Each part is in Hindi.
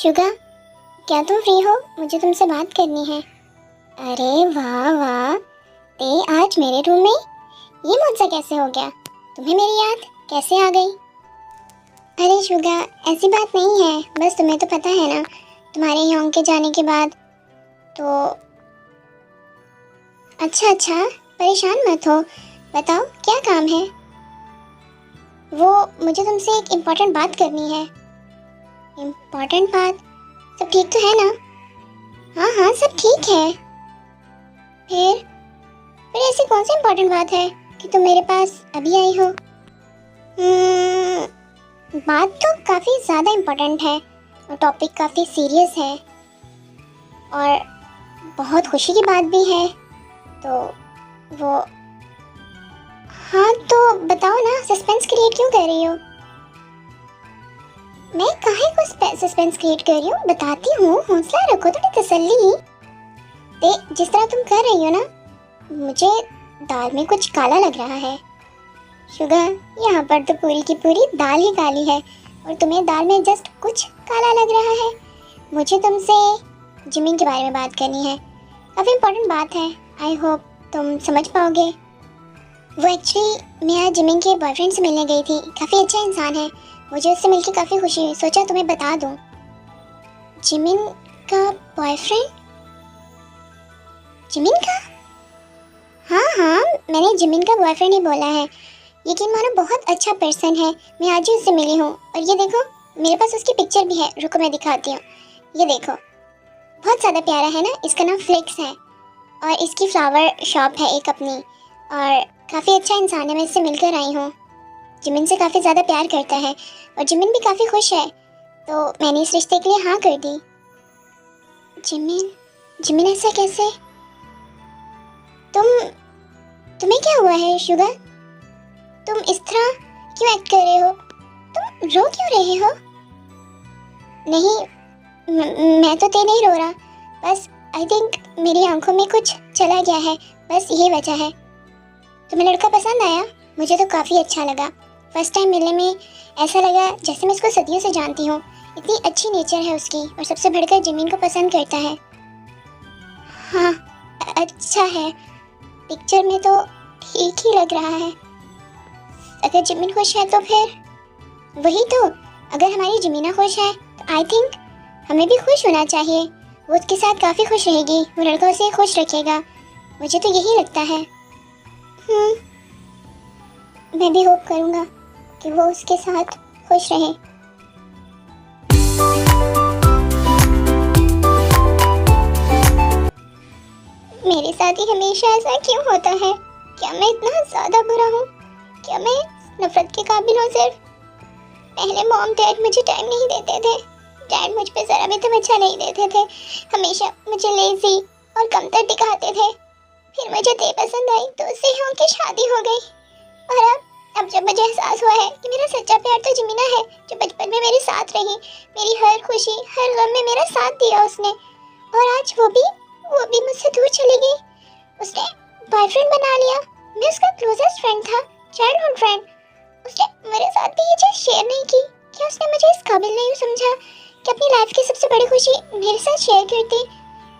शुगा, क्या तुम फ्री हो? मुझे तुमसे बात करनी है। अरे वाह वाह, ते आज मेरे रूम में? ये मुझसे कैसे हो गया? तुम्हें मेरी याद कैसे आ गई? अरे शुगा, ऐसी बात नहीं है, बस तुम्हें तो पता है ना, तुम्हारे यहाँ के जाने के बाद तो। अच्छा, परेशान मत हो, बताओ क्या काम है? वो मुझे तुमसे एक इम्पोर्टेंट बात करनी है। इम्पोर्टेंट बात? सब ठीक तो है ना? हाँ, सब ठीक है। फिर ऐसी कौन सी इम्पोर्टेंट बात है कि तुम मेरे पास अभी आई हो? बात तो काफ़ी ज़्यादा इम्पोर्टेंट है और टॉपिक काफ़ी सीरियस है और बहुत खुशी की बात भी है। तो वो, हाँ तो बताओ ना, सस्पेंस क्रिएट क्यों कर रही हो? मैं काहे को सस्पेंस क्रिएट कर रही हूँ, बताती हूँ, हौसला रखो, थोड़ी तसल्ली। जिस तरह तुम कर रही हो ना, मुझे दाल में कुछ काला लग रहा है। शुगर, यहाँ पर तो पूरी की पूरी दाल ही काली है और तुम्हें दाल में जस्ट कुछ काला लग रहा है। मुझे तुमसे जिमिन के बारे में बात करनी है, काफ़ी इम्पोर्टेंट बात है। आई होप तुम समझ पाओगे। वो एक्चुअली मैं आज जिमिन के बॉयफ्रेंड से मिलने गई थी, काफ़ी अच्छा इंसान है, मुझे उससे मिलकर काफ़ी खुशी हुई, सोचा तुम्हें बता दूँ। जिमिन का बॉयफ्रेंड? जिमिन का? हाँ, मैंने जिमिन का बॉयफ्रेंड ही बोला है। यकीन मानो बहुत अच्छा पर्सन है, मैं आज ही उससे मिली हूँ। और ये देखो, मेरे पास उसकी पिक्चर भी है, रुको मैं दिखाती हूँ। ये देखो, बहुत ज़्यादा प्यारा है ना, इसका नाम फ्लिक्स है और इसकी फ्लावर शॉप है एक अपनी, और काफ़ी अच्छा इंसान है, मैं इससे मिलकर आई हूँ। जिमिन से काफ़ी ज़्यादा प्यार करता है और जिमिन भी काफ़ी खुश है, तो मैंने इस रिश्ते के लिए हाँ कर दी। जिमिन ऐसा कैसे? तुम्हें क्या हुआ है शुगर? तुम इस तरह क्यों एक्ट कर रहे हो? तुम रो क्यों रहे हो? नहीं, मैं तो नहीं रो रहा, बस आई थिंक मेरी आंखों में कुछ चला गया है, बस यही वजह है। तुम्हें लड़का पसंद आया? मुझे तो काफ़ी अच्छा लगा। फर्स्ट टाइम मिलने में ऐसा लगा जैसे मैं उसको सदियों से जानती हूँ, इतनी अच्छी नेचर है उसकी, और सबसे बढ़कर जिमिन को पसंद करता है। हाँ, अच्छा है, पिक्चर में तो ठीक ही लग रहा है। अगर जिमिन खुश है तो फिर वही तो, अगर हमारी जिमीना खुश है तो आई थिंक हमें भी खुश होना चाहिए। वो उसके साथ काफ़ी खुश रहेगी, वो लड़का उसे खुश रखेगा, मुझे तो यही लगता है। मैं भी होप करूँगा कि वो उसके साथ खुश रहे। मेरे साथ ही हमेशा ऐसा क्यों होता है? क्या मैं इतना ज़्यादा बुरा हूँ? क्या मैं नफरत के काबिल हूँ? सिर्फ पहले मॉम डैड मुझे टाइम नहीं देते थे, डैड मुझ पे ज़रा भी तवज्जो नहीं देते थे, हमेशा मुझे लेजी और कमतर दिखाते थे। फिर मुझे ते पसंद आई तो उससे ही उनकी शादी हो गई। और अब जब मुझे एहसास हुआ है कि मेरा सच्चा प्यार तो जिमीना है, जो बचपन में मेरे साथ रही, मेरी हर खुशी हर गम में मेरा साथ दिया उसने, और आज वो भी मुझसे दूर चली गई। उसने बॉयफ्रेंड बना लिया। मैं उसका क्लोजेस्ट फ्रेंड था, चाइल्डहुड फ्रेंड। उसने मेरे साथ भी ये चीज़ शेयर नहीं की। क्या उसने मुझे इस काबिल नहीं समझा कि अपनी लाइफ की सबसे बड़ी खुशी मेरे साथ शेयर करती?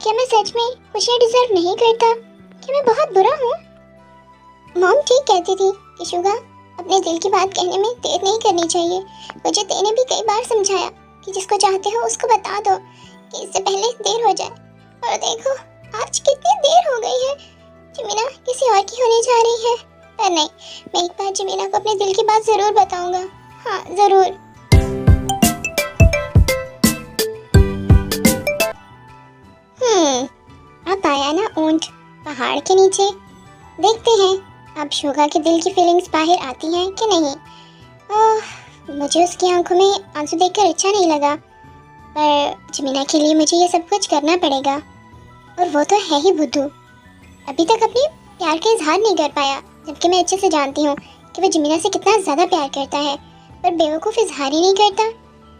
क्या मैं सच में खुशियाँ डिजर्व नहीं करता? क्या मैं बहुत बुरा हूँ? मॉम ठीक कहती थी कि शुगा, अपने दिल की बात कहने में देर नहीं करनी चाहिए। मुझे तेने भी कई बार समझाया कि जिसको चाहते हो उसको बता दो कि इससे पहले देर हो जाए। और देखो आज कितनी देर हो गई है, जिमीना किसी और की होने जा रही है। पर नहीं, मैं एक बार जिमीना को अपने दिल की बात जरूर बताऊंगा। हाँ जरूर। अब आया ना ऊंट पहाड़ के नीचे, देखते हैं अब शुगा के दिल की फीलिंग्स बाहर आती हैं कि नहीं। मुझे उसकी आंखों में आंसू देखकर अच्छा नहीं लगा, पर जिमीना के लिए मुझे ये सब कुछ करना पड़ेगा। और वो तो है ही बुद्धू, अभी तक अपने प्यार का इजहार नहीं कर पाया, जबकि मैं अच्छे से जानती हूँ कि वो जिमीना से कितना ज़्यादा प्यार करता है, पर बेवकूफ़ इजहार ही नहीं करता।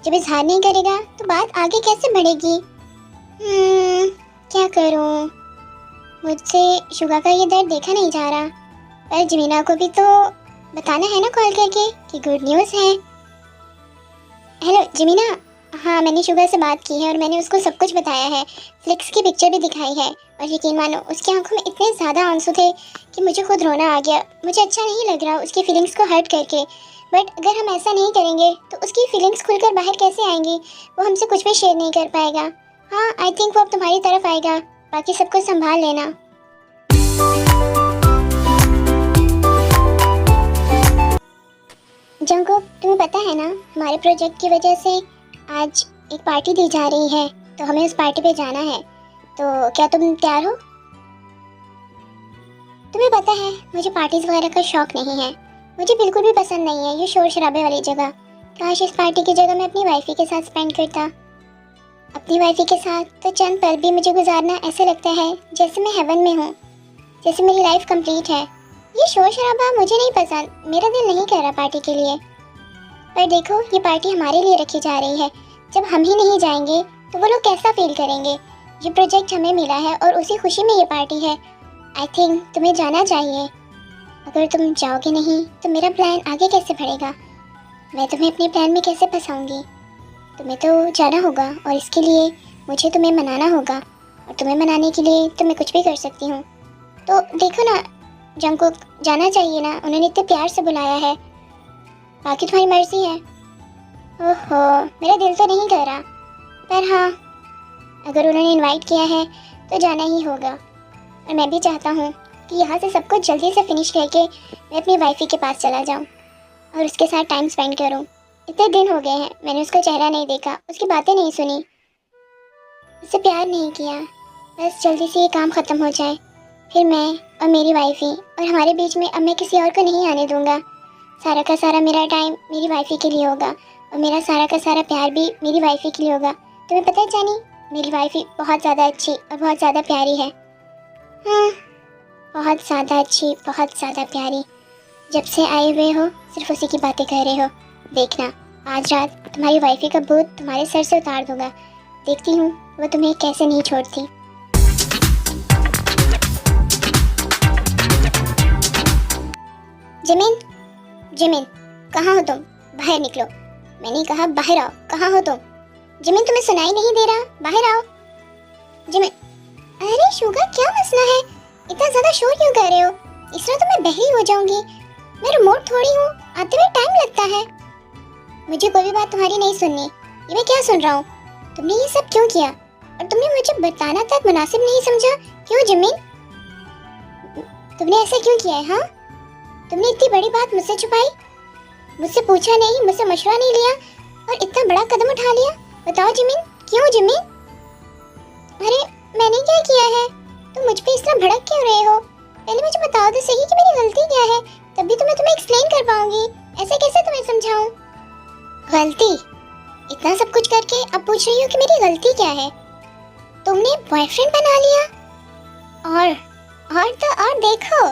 जब इजहार नहीं करेगा तो बात आगे कैसे बढ़ेगी? क्या करूँ? मुझसे शुगा का ये दर्द देखा नहीं जा रहा, पर जिमीना को भी तो बताना है ना कॉल करके कि गुड न्यूज़ है। हेलो जिमीना, हाँ, मैंने शुगर से बात की है और मैंने उसको सब कुछ बताया है, फ्लिक्स की पिक्चर भी दिखाई है। और यकीन मानो उसकी आंखों में इतने ज़्यादा आंसू थे कि मुझे खुद रोना आ गया। मुझे अच्छा नहीं लग रहा उसकी फीलिंग्स को हर्ट करके, बट अगर हम ऐसा नहीं करेंगे तो उसकी फीलिंग्स खुलकर बाहर कैसे आएंगी? वो हमसे कुछ भी शेयर नहीं कर पाएगा। हाँ, आई थिंक वो अब तुम्हारी तरफ आएगा, बाकी सब कुछ संभाल लेना। जंगकुक, तुम्हें पता है ना, हमारे प्रोजेक्ट की वजह से आज एक पार्टी दी जा रही है, तो हमें उस पार्टी पे जाना है। तो क्या तुम तैयार हो? तुम्हें पता है मुझे पार्टीज वगैरह का शौक नहीं है, मुझे बिल्कुल भी पसंद नहीं है ये शोर शराबे वाली जगह। काश इस पार्टी की जगह मैं अपनी वाइफी के साथ स्पेंड करता। अपनी वाइफी के साथ तो चंद पल भी मुझे गुजारना ऐसे लगता है जैसे मैं हेवन में हूँ, जैसे मेरी लाइफ कंप्लीट है। ये शोर शराबा मुझे नहीं पसंद, मेरा दिल नहीं कर रहा पार्टी के लिए। पर देखो, ये पार्टी हमारे लिए रखी जा रही है, जब हम ही नहीं जाएंगे तो वो लोग कैसा फील करेंगे? ये प्रोजेक्ट हमें मिला है और उसी खुशी में ये पार्टी है। आई थिंक तुम्हें जाना चाहिए। अगर तुम जाओगे नहीं तो मेरा प्लान आगे कैसे बढ़ेगा? मैं तुम्हें अपने प्लान में कैसे फंसाऊंगी? तुम्हें तो जाना होगा और इसके लिए मुझे तुम्हें मनाना होगा, और तुम्हें मनाने के लिए तो मैं कुछ भी कर सकती हूँ। तो देखो ना जंगकुक, जाना चाहिए ना, उन्होंने इतने प्यार से बुलाया है, बाकी तुम्हारी मर्जी है। ओहो, मेरा दिल तो नहीं कर रहा, पर हाँ, अगर उन्होंने इनवाइट किया है तो जाना ही होगा। और मैं भी चाहता हूँ कि यहाँ से सब कुछ जल्दी से फिनिश करके मैं अपनी वाइफी के पास चला जाऊँ और उसके साथ टाइम स्पेंड करूँ। इतने दिन हो गए हैं मैंने उसका चेहरा नहीं देखा, उसकी बातें नहीं सुनी, उससे प्यार नहीं किया। बस जल्दी से ये काम ख़त्म हो जाए, फिर मैं और मेरी वाइफी और हमारे बीच में अब मैं किसी और को नहीं आने दूँगा। सारा का सारा मेरा टाइम मेरी वाइफी के लिए होगा और मेरा सारा का सारा प्यार भी मेरी वाइफी के लिए होगा। तुम्हें पता है जानी, मेरी वाइफी बहुत ज़्यादा अच्छी और बहुत ज़्यादा प्यारी है। हाँ, बहुत ज़्यादा अच्छी, बहुत ज़्यादा प्यारी। जब से आए हुए हो सिर्फ उसी की बातें कर रहे हो। देखना, आज रात तुम्हारी वाइफी का भूत तुम्हारे सर से उतार दूंगा। देखती हूँ वो तुम्हें कैसे नहीं छोड़ती। जिमिन, जिमिन, कहाँ हो तुम? बाहर निकलो। मैंने कहा बाहर आओ। कहाँ हो तुम? जिमिन, तुम्हें सुनाई नहीं दे रहा? बाहर आओ। जिमिन, अरे शुगर, क्या मसला है? इतना ज़्यादा शोर क्यों कर रहे हो? इस तरह तो मैं बहरी हो जाऊंगी। मैं रिमोट थोड़ी हूँ, आते में टाइम लगता है। मुझे कोई भी बात तुम्हारी नहीं सुननी। ये मैं क्या सुन रहा हूँ? तुमने ये सब क्यों किया? और तुमने मुझे बताना तक मुनासिब नहीं समझा? क्यों जिमिन? तुमने ऐसा क्यों किया है? हाँ, तुमने इतनी बड़ी बात मुझसे छुपाई, मुझसे पूछा नहीं, मुझसे मशवरा नहीं लिया और इतना बड़ा कदम उठा लिया। बताओ जिमिन, क्यों जिमिन? अरे मैंने क्या किया है? तुम मुझ पे इस तरह भड़क क्यों रहे हो? पहले मुझे बताओ तो सही कि मेरी गलती क्या है, तभी तो मैं तुम्हें एक्सप्लेन कर पाऊंगी। ऐसे कैसे तुम्हें समझाऊं? गलती? इतना सब कुछ करके अब पूछ रही हो कि मेरी गलती क्या है? तुमने बॉयफ्रेंड बना लिया और देखो,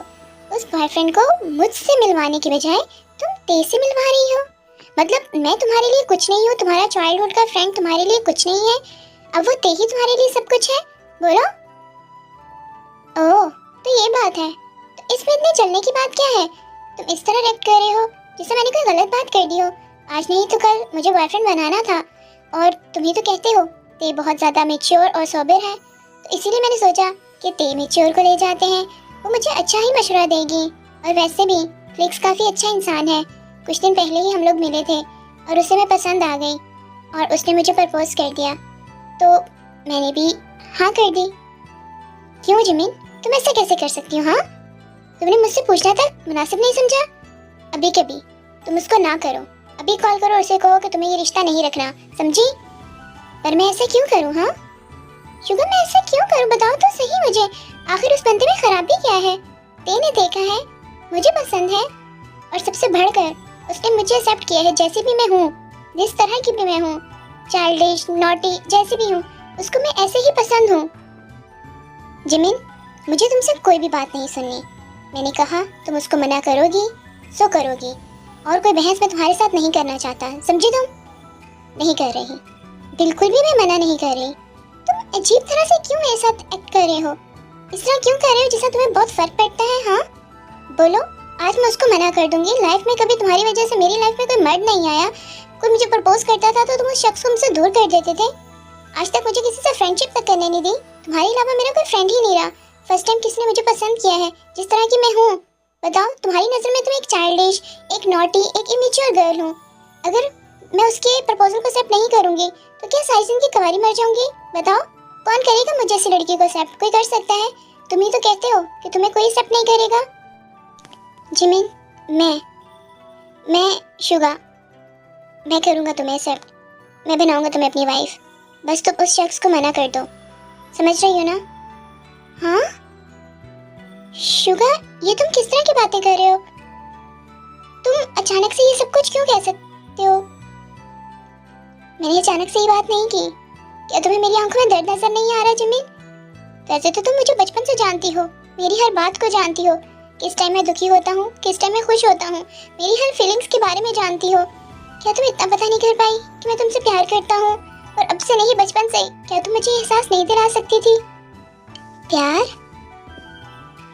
उस बॉयफ्रेंड को मुझसे मिलवाने के बजाय तुम ते से मिलवा रही हो। मतलब मैं तुम्हारे लिए कुछ नहीं हूँ, तुम्हारा चाइल्डहुड का फ्रेंड तुम्हारे लिए कुछ नहीं है, अब वो ते ही तुम्हारे लिए सब कुछ है। बोलो। ओह, तो ये बात है। तो इसमें इतने चलने की बात क्या है? तुम इस तरह रिएक्ट कर रहे हो जैसे मैंने कोई गलत बात कर दी हो। आज नहीं तो कल मुझे बॉयफ्रेंड बनाना था और तुम ही तो कहते हो ते बहुत ज़्यादा मैच्योर और सोबर है, तो इसीलिए मैंने सोचा कि ते मैच्योर को ले जाते हैं, वो मुझे अच्छा ही मशवरा देगी। और वैसे भी फ्लिक्स काफ़ी अच्छा इंसान है। कुछ दिन पहले ही हम लोग मिले थे और उसे मैं पसंद आ गई और उसने मुझे प्रपोज कर दिया, तो मैंने भी हाँ कर दी। क्यों जिमिन, तुम ऐसा कैसे कर सकती हो? हाँ, तुमने मुझसे पूछना तक मुनासिब नहीं समझा? अभी कभी तुम उसको ना करो, अभी कॉल करो, उसे कहो कि तुम्हें ये रिश्ता नहीं रखना, समझी? पर मैं ऐसा क्यों करूँ? हाँ शुगर, मैं ऐसा क्यों करूँ? बताओ तो सही मुझे, आखिर उस बंदे में खराबी क्या है? तेने देखा है, मुझे पसंद है और सबसे बढ़कर उसने मुझे एक्सेप्ट किया है जैसी भी मैं हूँ, जिस तरह की भी मैं हूँ, चाइल्डिश, नॉटी, जैसी भी हूँ, उसको मैं ऐसे ही पसंद हूँ। जिमिन, मुझे तुमसे कोई भी बात नहीं सुननी। मैंने कहा तुम उसको मना करोगी सो करोगी, और कोई बहस मैं तुम्हारे साथ नहीं करना चाहता, समझी? तुम नहीं कर रही, बिल्कुल भी मैं मना नहीं कर रही। तुम अजीब तरह से क्यों मेरे साथ एक्ट कर रहे हो? इस तरह क्यों कर रहे हो जैसा तुम्हें बहुत फर्क पड़ता है? हाँ बोलो, आज मैं उसको मना कर दूंगी। लाइफ में कभी तुम्हारी वजह से मेरी लाइफ में कोई मर्द नहीं आया, कोई मुझे प्रपोज करता था तो तुम उस शख्स को मुझसे दूर कर देते थे। आज तक मुझे किसी से फ्रेंडशिप तक करने नहीं दी। तुम्हारे अलावा मेरा कोई फ्रेंड ही नहीं रहा। फर्स्ट टाइम किसी ने मुझे पसंद किया है जिस तरह की मैं हूँ। बताओ, तुम्हारी नज़र में तुम एक चाइल्डिश, एक नॉटी, एक इमेच्योर गर्ल हूँ। अगर मैं उसके प्रपोजल को एक्सेप्ट नहीं करूँगी तो क्या सारी जिंदगी कुंवारी मर जाऊंगी? बताओ, कौन करेगा मुझे ऐसी लड़की को एक्सेप्ट? कोई कर सकता है? तुम ही तो कहते हो कि तुम्हें कोई एक्सेप्ट नहीं करेगा। जिमिन, मैं शुगा, मैं करूँगा तुम्हें एक्सेप्ट। मैं बनाऊंगा तुम्हें अपनी वाइफ। बस तुम उस शख्स को मना कर दो। समझ रही हो ना? हाँ शुगा, ये तुम किस तरह की बातें कर रहे हो? तुम अचानक से ये सब कुछ क्यों कह सकते हो? मैंने अचानक से ये बात नहीं की। क्या तुम्हें मेरी आंखों में दर्द नजर नहीं आ रहा जिमिन? वैसे तो तुम मुझे बचपन से जानती हो, मेरी हर बात को जानती हो, किस टाइम मैं दुखी होता हूँ, किस टाइम मैं खुश होता हूँ, मेरी हर फीलिंग्स के बारे में जानती हो। क्या तुम इतना पता नहीं कर पाई कि मैं तुमसे प्यार करता हूँ? और अब से नहीं, बचपन से। क्या तुम मुझे एहसास नहीं दिला सकती थी? प्यार?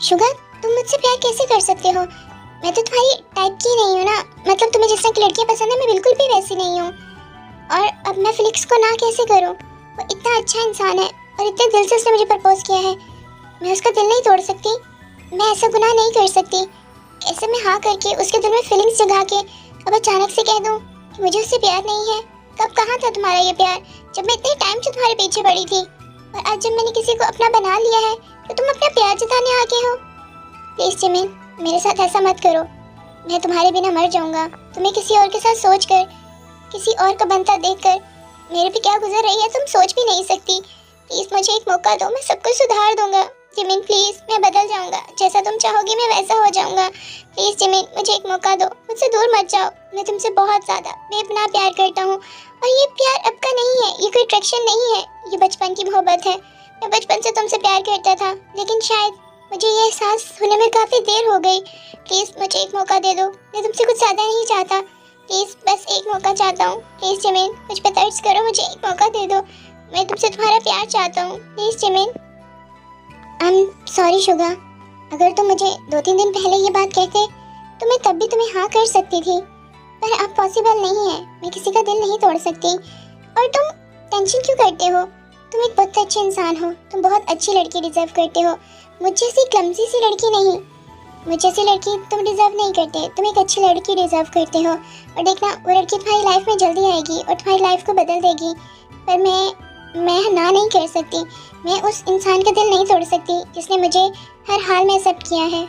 शुगर, तुम मुझसे प्यार कैसे कर सकते हो? मैं तो तुम्हारी टाइप की नहीं हूँ ना। मतलब तुम्हें जिस तरह की लड़कियाँ पसंद है, मैं बिल्कुल भी वैसी नहीं हूँ। और अब मैं फिलिक्स को ना कैसे करूँ? वो इतना अच्छा इंसान है और इतने दिल से उसने मुझे प्रपोज किया है। मैं उसका दिल नहीं तोड़ सकती। मैं ऐसा गुनाह नहीं कर सकती। कैसे मैं हाँ करके उसके दिल में फीलिंग्स जगा के अब अचानक से कह दूँ कि मुझे उससे प्यार नहीं है? कब कहाँ था तुम्हारा ये प्यार, जब मैं इतने टाइम से तुम्हारे पीछे पड़ी थी? और आज जब मैंने किसी को अपना बना लिया है तो तुम अपना प्यार जताने आके हो? प्लीज जिमिन, मेरे साथ ऐसा मत करो। मैं तुम्हारे बिना मर जाऊंगा। तुम्हें किसी और के साथ सोचकर, किसी और का बनता देखकर मेरे पे क्या गुजर रही है तुम सोच भी नहीं सकती। प्लीज मुझे एक मौका दो, मैं सब कुछ सुधार दूंगा। जिमिन प्लीज, मैं बदल जाऊंगा। जैसा तुम चाहोगी मैं वैसा हो जाऊंगा। प्लीज जिमिन, मुझे एक मौका दो, मुझसे दूर मत जाओ। मैं तुमसे बहुत ज्यादा बेपनाह प्यार करता हूँ और ये प्यार अब का नहीं है, ये कोई अट्रैक्शन नहीं है, ये बचपन की मोहब्बत है। मैं बचपन से तुमसे प्यार करता था, लेकिन शायद मुझे ये एहसास होने में काफी देर हो गई। प्लीज मुझे एक मौका दे दो। मैं तुमसे कुछ ज्यादा नहीं चाहता। प्लीज बस एक मौका चाहता हूँ। प्लीज जिमिन, मुझ पे तरस करो, मुझे एक मौका दे दो। मैं तुमसे तुम्हारा प्यार चाहता हूँ। Please Jimin. I am sorry Suga, अगर तुम मुझे 2-3 दिन पहले ये बात कहते तो मैं तब भी तुम्हें हाँ कर सकती थी, पर अब पॉसिबल नहीं है। मैं किसी का दिल नहीं तोड़ सकती। और तुम टेंशन क्यों करते हो? तुम एक बहुत अच्छे इंसान हो, तुम बहुत अच्छी लड़की डिजर्व करते हो। मुझ जैसी क्लमजी सी लड़की नहीं। मुझ जैसी लड़की तुम डिजर्व नहीं करते। तुम एक अच्छी लड़की डिजर्व करते हो। और देखना, वो लड़की तुम्हारी लाइफ में जल्दी आएगी और तुम्हारी लाइफ को बदल देगी। पर मैं ना नहीं कर सकती। मैं उस इंसान का दिल नहीं तोड़ सकती जिसने मुझे हर हाल में एक्सेप्ट किया है।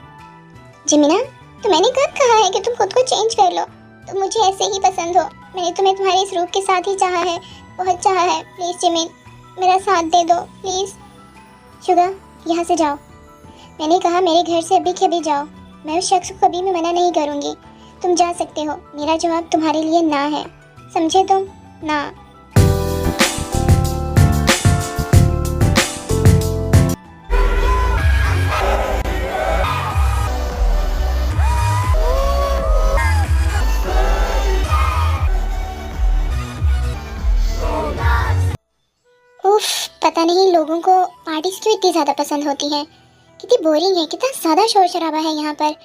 जिमिना, तो मैंने कब कहा है कि तुम खुद को चेंज कर लो? तुम मुझे ऐसे ही पसंद हो। मैंने तुम्हें तुम्हारे इस रूप के साथ ही चाहा है, बहुत चाहा है। प्लीज जिमिन, मेरा साथ दे दो प्लीज। शुगा, यहाँ से जाओ। मैंने कहा मेरे घर से अभी के अभी जाओ। मैं उस शख्स को कभी भी मना नहीं करूँगी। तुम जा सकते हो। मेरा जवाब तुम्हारे लिए ना है, समझे तुम? ना। उफ, पता नहीं लोगों को पार्टीज क्यों इतनी ज़्यादा पसंद होती हैं। कितनी बोरिंग है, कितना ज़्यादा शोर शराबा है यहाँ पर।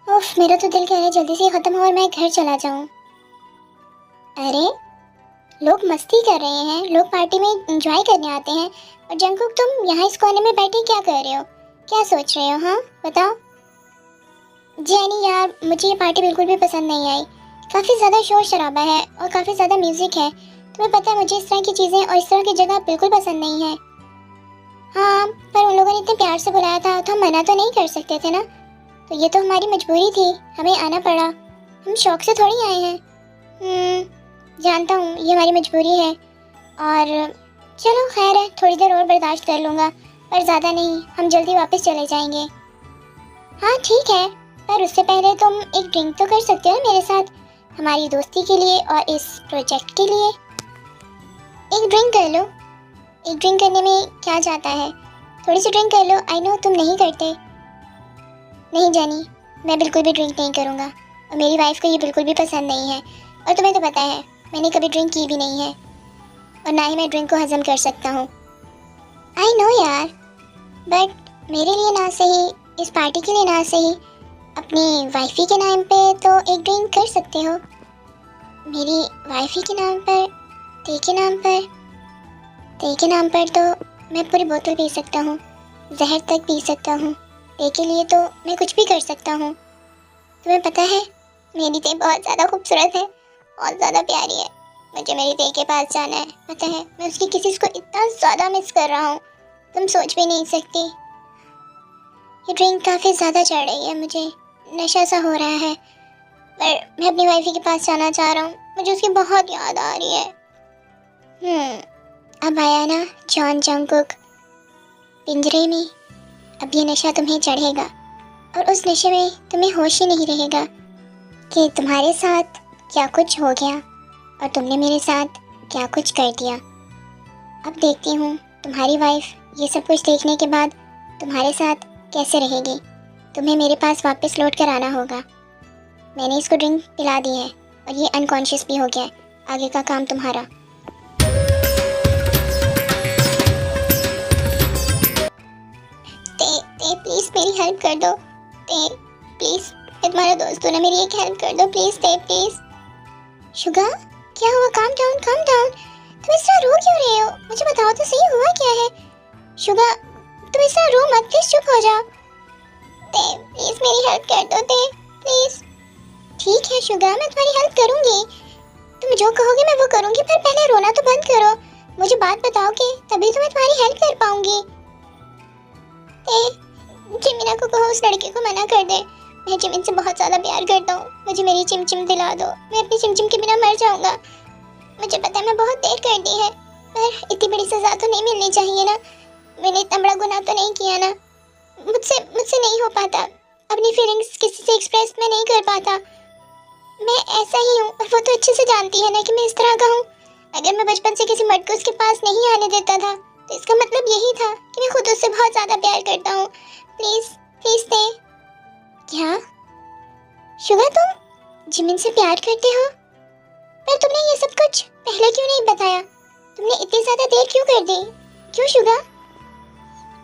उफ, मेरा तो दिल कह रहा है जल्दी से ख़त्म हो और मैं घर चला जाऊँ। अरे, लोग मस्ती कर रहे हैं, लोग पार्टी में एंजॉय करने आते हैं, और जंकुक तुम यहाँ इस कोने में बैठे क्या कर रहे हो? क्या सोच रहे हो? हाँ बताओ। जेनी यार, मुझे ये पार्टी बिल्कुल भी पसंद नहीं आई। काफ़ी ज़्यादा शोर शराबा है और काफ़ी ज़्यादा म्यूज़िक है। तुम्हें पता है मुझे इस तरह की चीज़ें और इस तरह की जगह बिल्कुल पसंद नहीं है। हाँ, पर उन लोगों ने इतने प्यार से बुलाया था तो हम मना तो नहीं कर सकते थे ना। तो ये तो हमारी मजबूरी थी, हमें आना पड़ा। हम शौक से थोड़ी आए हैं। जानता हूँ ये हमारी मजबूरी है, और चलो खैर है, थोड़ी देर और बर्दाश्त कर लूँगा, पर ज़्यादा नहीं। हम जल्दी वापस चले जाएंगे। हाँ ठीक है, पर उससे पहले तुम एक ड्रिंक तो कर सकते हो मेरे साथ, हमारी दोस्ती के लिए और इस प्रोजेक्ट के लिए। एक ड्रिंक कर लो। एक ड्रिंक करने में क्या जाता है? थोड़ी सी ड्रिंक कर लो। आई नो तुम नहीं करते। नहीं जानी, मैं बिल्कुल भी ड्रिंक नहीं करूँगा, और मेरी वाइफ को ये बिल्कुल भी पसंद नहीं है। और तुम्हें तो पता है मैंने कभी ड्रिंक की भी नहीं है, और ना ही मैं ड्रिंक को हजम कर सकता हूँ। आई नो यार, बट मेरे लिए ना सही, इस पार्टी के लिए ना सही, अपनी वाइफी के नाम पे तो एक ड्रिंक कर सकते हो। मेरी वाइफी के नाम पर, ते के नाम पर? ते के नाम पर तो मैं पूरी बोतल पी सकता हूँ, जहर तक पी सकता हूँ। ते के लिए तो मैं कुछ भी कर सकता हूँ। तुम्हें पता है मेरी ते बहुत ज़्यादा खूबसूरत है, बहुत ज़्यादा प्यारी है। मुझे मेरी ते के पास जाना है। पता है मैं उसकी किसी को इतना ज़्यादा मिस कर रहा हूँ, तुम सोच भी नहीं सकती। ये ड्रिंक काफ़ी ज़्यादा चढ़ रही है, मुझे नशा सा हो रहा है, पर मैं अपनी वाइफी के पास जाना चाह रहा हूँ। मुझे उसकी बहुत याद आ रही है। अब आया ना जॉन जंगकुक पिंजरे में। अब ये नशा तुम्हें चढ़ेगा और उस नशे में तुम्हें होश ही नहीं रहेगा कि तुम्हारे साथ क्या कुछ हो गया और तुमने मेरे साथ क्या कुछ कर दिया। अब देखती हूँ तुम्हारी वाइफ ये सब कुछ देखने के बाद तुम्हारे साथ कैसे रहेगी। तुम्हें मेरे पास वापस लौट कर आना होगा। मैंने इसको ड्रिंक पिला दी है और ये अनकॉन्शियस भी हो गया है। आगे का काम तुम्हारा। ते प्लीज़ मेरी हेल्प कर दो। ते प्लीज़, मैं तुम्हारा दोस्त हूँ ना, मेरी एक हेल्प कर दो प्लीज़। ते प्लीज़। शुगा क्या हुआ? Calm down calm down. तुम इस तरह रो क्यों रहे हो? मुझे बताओ तो सही, हुआ क्या है? शुगा तुम इस तरह रो मत, प्लीज़ चुप हो जाओ। ते प्लीज़ मेरी हेल्प कर दो ते प्लीज़। ठीक है शुगा, मैं तुम्हारी हेल्प करूँगी। तुम जो कहोगे मैं वो करूँगी, पर पहले रोना तो बंद करो। मुझे बात बताओगे तभी तो मैं तुम्हारी हेल्प कर पाऊँगी। जिमिना को कहो उस लड़के को मना कर दे। मैं जिमिन से बहुत ज़्यादा प्यार करता हूँ, मुझे मेरी चिमचिम दिला दो। मैं अपनी चिमचिम के बिना मर जाऊँगा। मुझे पता है मैं बहुत देर कर दी है, पर इतनी बड़ी सज़ा तो नहीं मिलनी चाहिए ना। मैंने इतना बड़ा गुनाह तो नहीं किया ना। मुझसे नहीं हो पाता, अपनी फीलिंग्स किसी से एक्सप्रेस मैं नहीं कर पाता। मैं ऐसा ही हूँ और वो तो अच्छे से जानती है ना कि मैं इस तरह का हूँ। अगर मैं बचपन से किसी मर्द को उसके पास नहीं आने देता था तो इसका मतलब यही था कि मैं खुद उससे बहुत ज़्यादा प्यार करता हूँ। प्लीज़ प्लीज़ ते। क्या शुगा तुम जिमिन से प्यार करते हो? पर तुमने ये सब कुछ पहले क्यों नहीं बताया? तुमने इतनी ज़्यादा देर क्यों कर दी? क्यों शुगा?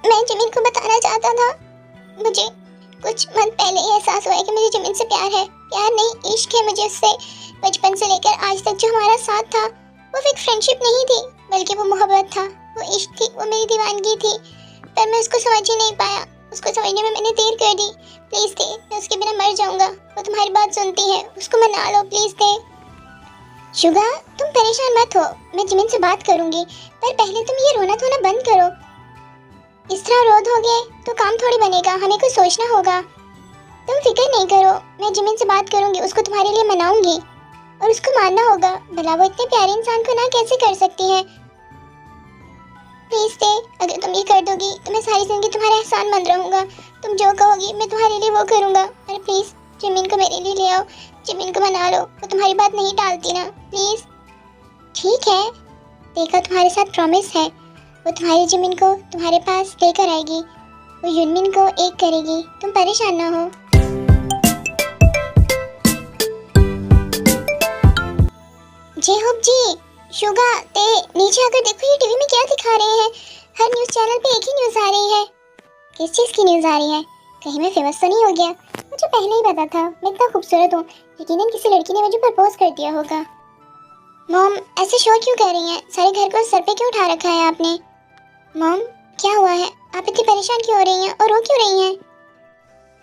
मैं जिमिन को बताना चाहता था। मुझे कुछ मंथ पहले ही एहसास हुआ है कि मुझे जिमिन से प्यार है। प्यार नहीं, इश्क है मुझे उससे। बचपन से लेकर आज तक जो हमारा साथ था वो एक फ्रेंडशिप नहीं थी, बल्कि वो मोहब्बत था, वो इश्क थी, वो मेरी दीवानगी थी। पर मैं उसको समझ ही नहीं पाया। उसको समझने में मैंने देर कर दी। प्लीज़ दे, मैं उसके बिना मर जाऊंगा। वो तुम्हारी बात सुनती है, उसको मना लो प्लीज़ दे। शुगा तुम परेशान मत हो, मैं जिमिन से बात करूंगी, पर पहले तुम ये रोना धोना बंद करो। इस तरह रो धोगे तो काम थोड़ी बनेगा, हमें कुछ सोचना होगा। तुम फिक्र नहीं करो, मैं जिमिन से बात करूंगी, उसको तुम्हारे लिए मनाऊंगी और उसको मानना होगा। भला वो इतने प्यारे इंसान को ना कैसे कर सकती है। प्लीज़ दे, अगर तुम ये कर दोगी तो मैं सारी जिंदगी तुम्हारा एहसानमंद रहूंगा। तुम जो कहोगी मैं तुम्हारे लिए वो करूंगा। अरे प्लीज़ जिमिन को मेरे लिए ले आओ, जिमिन को मना लो, वो तुम्हारी बात नहीं टालती ना, प्लीज़। ठीक है, देखा तुम्हारे साथ प्रॉमिस है। वो तुम्हारी जिमिन को तुम्हारे पास लेकर आएगी, वो युनमिन को एक करेगी, तुम परेशान ना हो। जी हुप जी, शुगा ते नीचे आकर देखो ये टीवी में क्या दिखा रहे हैं। हर न्यूज़ चैनल पे एक ही न्यूज़ आ रही है। किस चीज़ की न्यूज़ आ रही है? कहीं मैं फेमस तो नहीं हो गया? मुझे पहले ही पता था मैं इतना खूबसूरत हूँ, यकीनन किसी लड़की ने मुझे प्रपोज कर दिया होगा। मॉम ऐसे शोर क्यों कर रही हैं? सारे घर को सर पे क्यों उठा रखा है आपने? मॉम क्या हुआ है? आप इतनी परेशान क्यों हो रही हैं और रो क्यों रही हैं?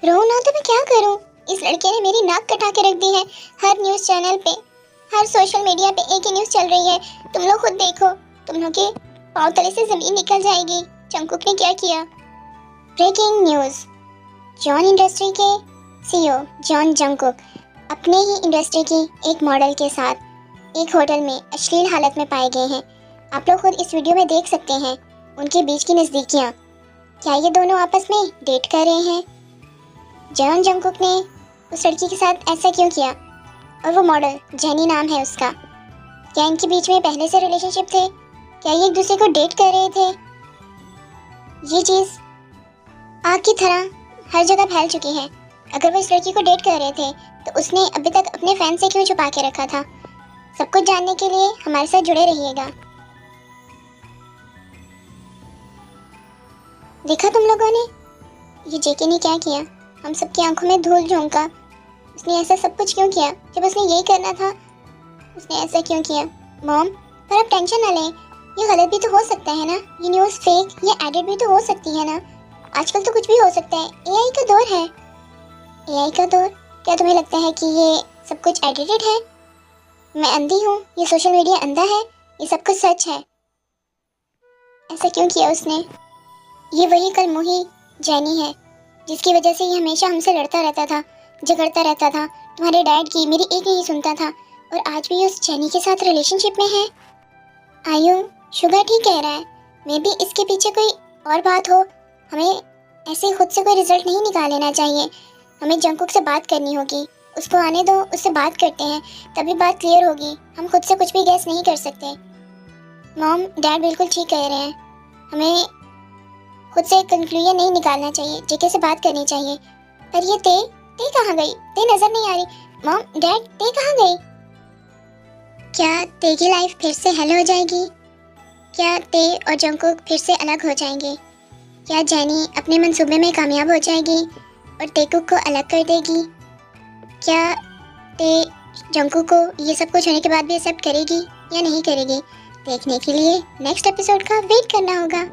रो ना तो मैं क्या करूँ? इस लड़के ने मेरी नाक कटा के रख दी है। हर न्यूज़ चैनल पे, हर सोशल मीडिया पे एक ही न्यूज़ चल रही है। तुम लोग खुद देखो, तुम लोग के पाँव तले से ज़मीन निकल जाएगी। जंगकुक ने क्या किया? ब्रेकिंग न्यूज़, जॉन इंडस्ट्री के सीईओ जॉन जंगकुक अपने ही इंडस्ट्री की एक मॉडल के साथ एक होटल में अश्लील हालत में पाए गए हैं। आप लोग खुद इस वीडियो में देख सकते हैं उनके बीच की नज़दीकियाँ। क्या ये दोनों आपस में डेट कर रहे हैं? जॉन जंगकुक ने उस लड़की के साथ ऐसा क्यों किया? और वो मॉडल जेनी नाम है उसका, क्या इनके बीच में पहले से रिलेशनशिप थे? क्या ये एक दूसरे को डेट कर रहे थे? ये चीज़ आग की तरह हर जगह फैल चुकी है। अगर वो इस लड़की को डेट कर रहे थे तो उसने अभी तक अपने फैन से क्यों छुपा के रखा था? सब कुछ जानने के लिए हमारे साथ जुड़े रहिएगा। देखा तुम लोगों ने, ये जेके ने क्या किया? हम सबकी आंखों में धूल झोंका। उसने ऐसा सब कुछ क्यों किया जब उसने यही करना था? उसने ऐसा क्यों किया? मॉम, पर आप टेंशन ना लें, ये गलत भी तो हो सकता है ना, ये न्यूज़ फेक या एडिट भी तो हो सकती है ना। आजकल तो कुछ भी हो सकता है, एआई का दौर है। एआई का दौर? क्या तुम्हें लगता है कि ये सब कुछ एडिटेड है? मैं अंधी हूँ, ये सोशल मीडिया अंधा है, ये सब कुछ सच है। ऐसा क्यों किया उसने? ये वही कल मुही जैनी है जिसकी वजह से ये हमेशा हमसे लड़ता रहता था, झगड़ता रहता था, तुम्हारे डैड की मेरी एक नहीं सुनता था, और आज भी उस जैनी के साथ रिलेशनशिप में है। आयु, शुगर ठीक कह रहा है, मे बी इसके पीछे कोई और बात हो। हमें ऐसे खुद से कोई रिजल्ट नहीं निकाल लेना चाहिए, हमें जंकुक से बात करनी होगी। उसको आने दो, उससे बात करते हैं, तभी बात क्लियर होगी। हम खुद से कुछ भी गैस नहीं कर सकते। मॉम, डैड बिल्कुल ठीक कह रहे हैं, हमें खुद से एक कंक्लूजन नहीं निकालना चाहिए, जेके से बात करनी चाहिए। पर ये ते कहाँ गई? ते नजर नहीं आ रही। मॉम, डैड, ते कहाँ गई? क्या ते की लाइफ फिर से हेल हो जाएगी? क्या ते और जंकुक फिर से अलग हो जाएंगे? क्या जैनी अपने मंसूबे में कामयाब हो जाएगी और तेकुक को अलग कर देगी? क्या ते जंकुक को ये सब कुछ होने के बाद भी एक्सेप्ट करेगी या नहीं करेगी? देखने के लिए नेक्स्ट एपिसोड का वेट करना होगा।